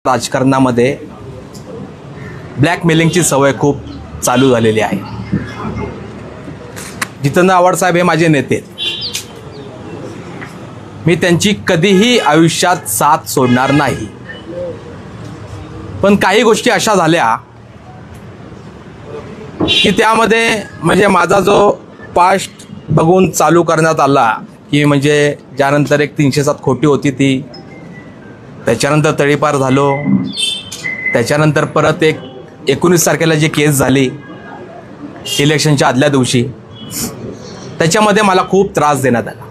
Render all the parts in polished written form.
राजकारणामध्ये ब्लॅकमेलिंगची सवय खूप चालू झालेली आहे. जितेंद्र आव्हाड साहेब हे माझे नेते आहेत. मी त्यांची कधीही आयुष्यात साथ सोडणार नाही. पण काही गोष्टी अशा झाल्या की त्यामध्ये म्हणजे माझा जो पास्ट बघून चालू करण्यात आला की म्हणजे ज्यानंतर एक 307 खोटी होती ती, त्याच्यानंतर तडीपार झालो, त्याच्यानंतर परत एक 19 तारखेला जी केस झाली इलेक्शनच्या आदल्या दिवशी, त्याच्यामध्ये मला खूप त्रास देण्यात आला.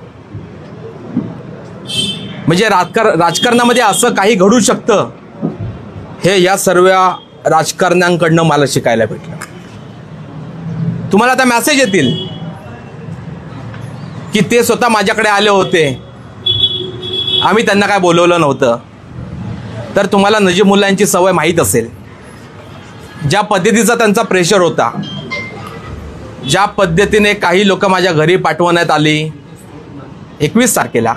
म्हणजे राजकारणामध्ये असं काही घडू शकतं हे या सर्व राजकारण्यांकडनं मला शिकायला भेटलं. तुम्हाला आता मेसेज येतील की ते स्वतः माझ्याकडे आले होते, आम्ही त्यांना काय बोलवलं नव्हतं. तर तुम्हाला नजीमुल्ला यांची सवय माहीत असेल, ज्या पद्धतीचा त्यांचा प्रेशर होता, ज्या पद्धतीने काही लोक माझ्या घरी पाठवण्यात आली 21 तारखेला,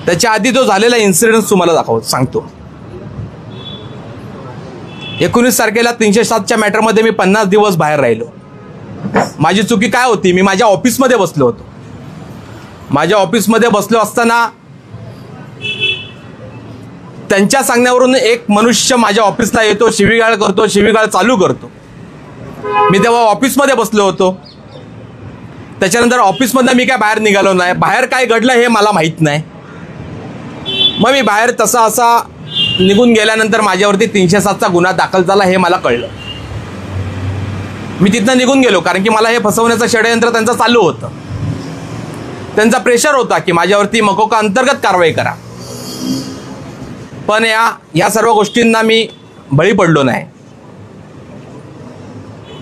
त्याच्या आधी जो झालेला इन्सिडेंट तुम्हाला सांगतो. 19 तारखेला 307च्या मॅटरमध्ये मी 50 दिवस बाहेर राहिलो. माझी चुकी काय होती? मी माझ्या ऑफिसमध्ये बसलो होतो. माझ्या ऑफिसमध्ये बसलो असताना त्यांच्या सांगण्यावरून एक मनुष्य माझ्या ऑफिसला येतो, शिवीगाळ करतो, शिवीगाळ चालू करतो. मी तेव्हा ऑफिसमध्ये बसलो होतो. त्याच्यानंतर ऑफिसमधनं मी काय बाहेर निघालो नाही. बाहेर काय घडलं हे मला माहीत नाही. मग मी बाहेर तसा असा निघून गेल्यानंतर माझ्यावरती 307चा गुन्हा दाखल झाला हे मला कळलं. मी तिथनं निघून गेलो, कारण की मला हे फसवण्याचं षडयंत्र त्यांचं चालू होतं. त्यांचा प्रेशर होता की माझ्यावरती मकोका अंतर्गत कारवाई करा. पण या सर्व गोष्टींना मी बळी पडलो नाही.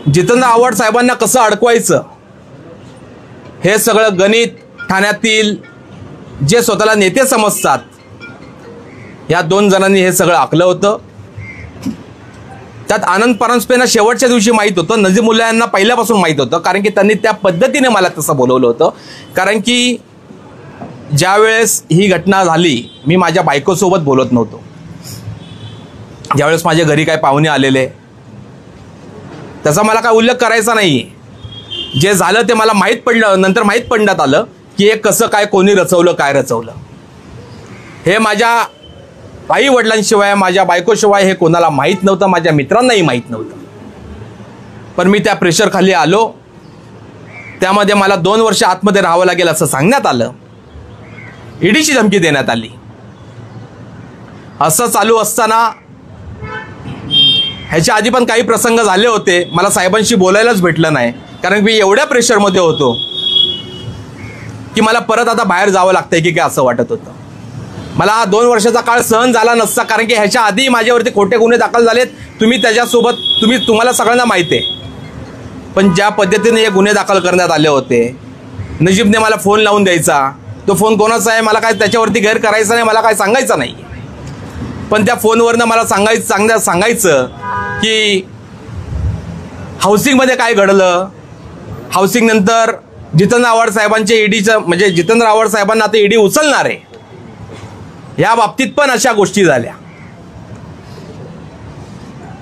जितेंद्र आव्हाड साहेबांना कसं अडकवायचं हे सगळं गणित ठाण्यातील जे स्वतःला नेते समजतात या 2 जणांनी हे सगळं आखलं होतं. त्यात आनंद परांजपेंना शेवटच्या दिवशी माहीत होतं, नजीमुल्ला यांना पहिल्यापासून माहीत होतं, कारण की त्यांनी त्या पद्धतीने मला तसं बोलवलं होतं. कारण की ज्यावेळेस ही घटना झाली मी माझ्या बायकोसोबत बोलत नव्हतो. ज्यावेळेस माझ्या घरी काय पाहुणे आलेले त्याचा मला काय उल्लेख करायचा नाही. जे झालं ते मला माहीत पडलं, नंतर माहीत पडण्यात आलं की हे कसं काय, कोणी रचवलं, काय रचवलं. हे माझ्या आई वडिलांशिवाय, माझ्या बायकोशिवाय हे कोणाला माहीत नव्हतं, माझ्या मित्रांनाही माहीत नव्हतं. पण मी त्या प्रेशरखाली आलो. त्यामध्ये मला 2 वर्ष आतमध्ये राहावं लागेल असं सांगण्यात आलं. ईडीची धमकी देण्यात आली. असं चालू असताना ह्याच्या आधी पण काही प्रसंग झाले होते. मला साहेबांशी बोलायलाच भेटलं नाही, कारण मी एवढ्या प्रेशरमध्ये होतो की मला परत आता बाहेर जावं लागतंय की काय असं वाटत होतं. मला हा 2 वर्षाचा काळ सहन झाला नसता, कारण की ह्याच्या आधी माझ्यावरती खोटे गुन्हे दाखल झालेत. तुम्हाला सगळ्यांना माहिती आहे. पण ज्या पद्धतीने हे गुन्हे दाखल करण्यात आले होते, नजीबने मला फोन लावून द्यायचा. तो फोन कोणाचा आहे मला काय त्याच्यावरती गैर करायचा नाही, मला काय सांगायचं नाही. पण त्या फोनवरनं मला सांगायचं की हाऊसिंगमध्ये काय घडलं, हाऊसिंग नंतर जितेंद्र आव्हाड साहेबांचे ईडीचं म्हणजे जितेंद्र आव्हाड साहेबांना आता ईडी उचलणार आहे, या बाबतीत पण अशा गोष्टी झाल्या.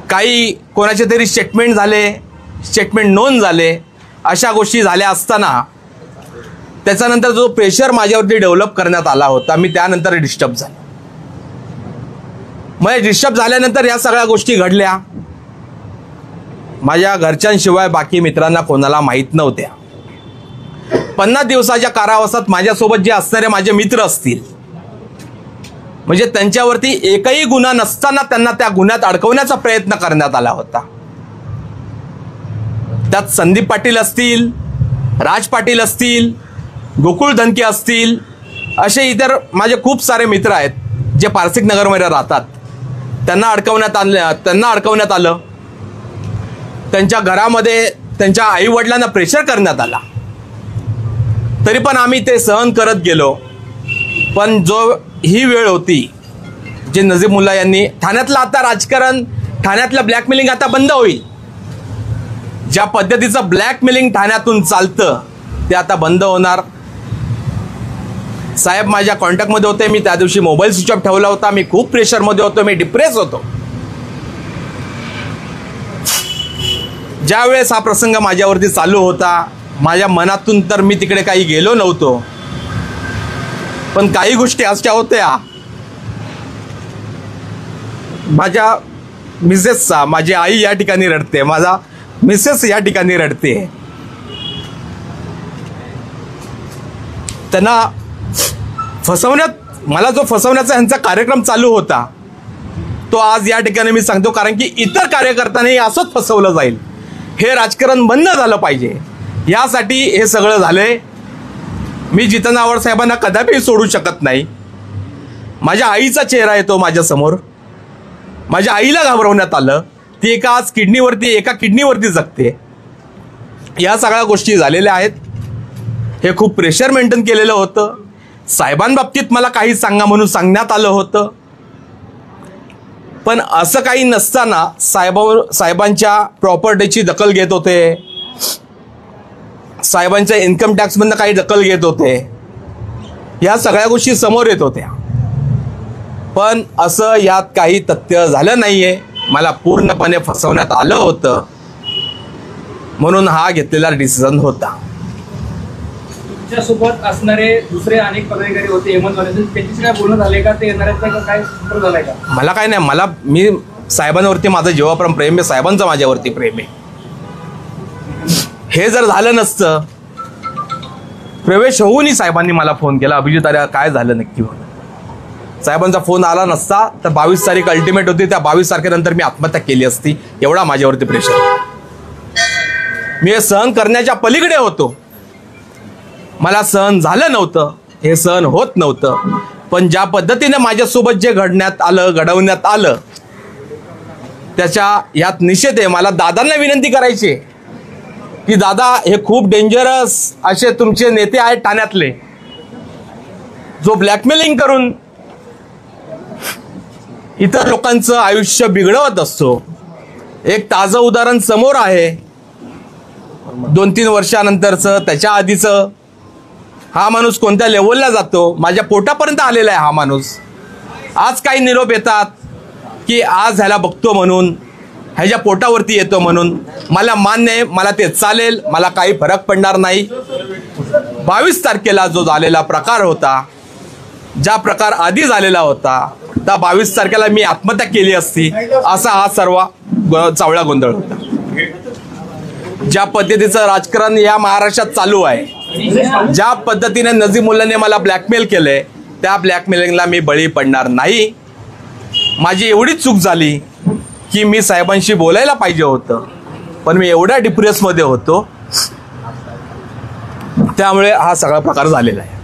काही कोणाचे तरी स्टेटमेंट नोंद झाले, अशा गोष्टी झाल्या असताना त्याच्यानंतर जो प्रेशर माझ्यावरती डेव्हलप करण्यात आला होता, मी त्यानंतर डिस्टर्ब झालो. मग डिस्टर्ब झाल्यानंतर या सगळ्या गोष्टी घडल्या. माझ्या घरच्यांशिवाय बाकी मित्रांना कोणाला माहीत नव्हत्या. 50 दिवसाच्या कारावासात माझ्यासोबत जे असणारे माझे मित्र असतील, म्हणजे त्यांच्यावरती एकही गुन्हा नसताना त्यांना त्या गुन्ह्यात अडकवण्याचा प्रयत्न करण्यात आला होता. त्यात संदीप पाटील असतील, राज पाटील असतील, गोकुळ धनके असतील, असे इतर माझे खूप सारे मित्र आहेत जे पारसिक नगरमध्ये राहतात. त्यांना अडकवण्यात आलं. त्यांच्या घरामध्ये त्यांच्या आईवडिलांना प्रेशर करण्यात आला. तरी पण आम्ही ते सहन करत गेलो. पण ही वेळ होती जे नजीमुल्ला यांनी ठाण्यातलं आता राजकारण, ठाण्यातलं ब्लॅकमेलिंग आता बंद होईल. ज्या पद्धतीचं ब्लॅकमेलिंग ठाण्यातून चालतं ते आता बंद होणार. साहेब माझ्या कॉन्टॅक्टमध्ये होते. मी त्या दिवशी मोबाईल स्विच ऑफ ठेवला होता. मी खूप प्रेशरमध्ये होतो. मी डिप्रेस होतो. ज्या वेळेस हा प्रसंग माझ्यावरती चालू होता, माझ्या मनातून तर मी तिकडे काही गेलो नव्हतो, पण काही गोष्टी अशा होत्या. माझ्या मिसेसचा, माझी आई या ठिकाणी रडते, माझा मिसेस या ठिकाणी रडते. त्यांना फसवण्यात, मला जो फसवण्याचा ह्यांचा कार्यक्रम चालू होता तो आज या ठिकाणी मी सांगतो, कारण की इतर कार्यकर्त्यांनाही असंच फसवलं जाईल. हे राजकारण बंद झालं पाहिजे, यासाठी हे सगळं झालंय. मी जितेंद्र आव्हाड साहेबांना कदापि सोडू शकत नाही. माझ्या आईचा चेहरा येतो माझ्यासमोर. माझ्या आईला घाबरवण्यात आलं. ती एका किडनीवरती जगते. या सगळ्या गोष्टी झालेल्या आहेत. हे खूप प्रेशर मेंटेन केलेलं होतं. साहेबांबाबतीत मला काही सांगा म्हणून सांगण्यात आलं होतं, पण असं काही नसताना साहेबांच्या प्रॉपर्टीची दखल घेत होते, साहेबांच्या इन्कम टॅक्समधनं काही दखल घेत होते. या सगळ्या गोष्टी समोर येत होत्या, पण असं यात काही तथ्य झालं नाहीये. मला पूर्णपणे फसवण्यात आलं होतं, म्हणून हा घेतलेला डिसिजन होता. तुमच्यासोबत असणारे दुसरे अनेक पदाधिकारी होते हेमंतवाले, त्यांच्याशी काय बोलणं झालंय का? ते येणार आहेत का? काय सूत्र झालंय का? मला काय नाही. मी साहेबांवरती माझं जीवापाड प्रेम आहे. साहेबांचं माझ्यावरती प्रेम आहे. हे जर झालं नसतं, प्रवेश होऊनही साहेबांनी मला फोन केला, अभिजित अरे काय झालं नक्की म्हणून. साहेबांचा फोन आला नसता तर 22 तारीख अल्टिमेट होती. त्या 22 तारखेनंतर मी आत्महत्या केली असती. एवढा माझ्यावरती प्रेशर. मी हे सहन करण्याच्या पलीकडे होतो. मला सहन झालं नव्हतं, हे सहन होत नव्हतं. पण ज्या पद्धतीने माझ्यासोबत जे घडवण्यात आलं त्याच्या यात निषेध आहे. मला दादांना विनंती करायची की दादा, हे खूप डेंजरस असे तुमचे नेते आहेत ठाण्यातले, जो ब्लॅकमेलिंग करून इतर लोकांचं आयुष्य बिघडवत असतो. एक ताजं उदाहरण समोर आहे. 2-3 वर्षानंतरचं, त्याच्या आधीचं. हा माणूस कोणत्या लेवलला जातो, माझ्या पोटापर्यंत आलेला आहे हा माणूस. आज काही निरोप येतात की आज ह्याला बघतो म्हणून, ह्याच्या पोटावरती येतो म्हणून. मला मान्य आहे, मला ते चालेल, मला काही फरक पडणार नाही. 22 तारखेला जो झालेला प्रकार होता, ज्या प्रकार आधी झालेला होता, त्या 22 तारखेला मी आत्महत्या केली असती, असा हा सर्व चावळा गोंधळ होता. ज्या पद्धतीचं राजकारण या महाराष्ट्रात चालू आहे, ज्या पद्धतीने नजीमुल्लाने मला ब्लॅकमेल केले, त्या ब्लॅकमेलिंगला मी बळी पडणार नाही. माझी एवढीच चूक झाली की मी साहेबांशी बोलायला पाहिजे होतं, पण मी एवढ्या डिप्रेसमध्ये होतो, त्यामुळे हा सगळा प्रकार झालेला आहे.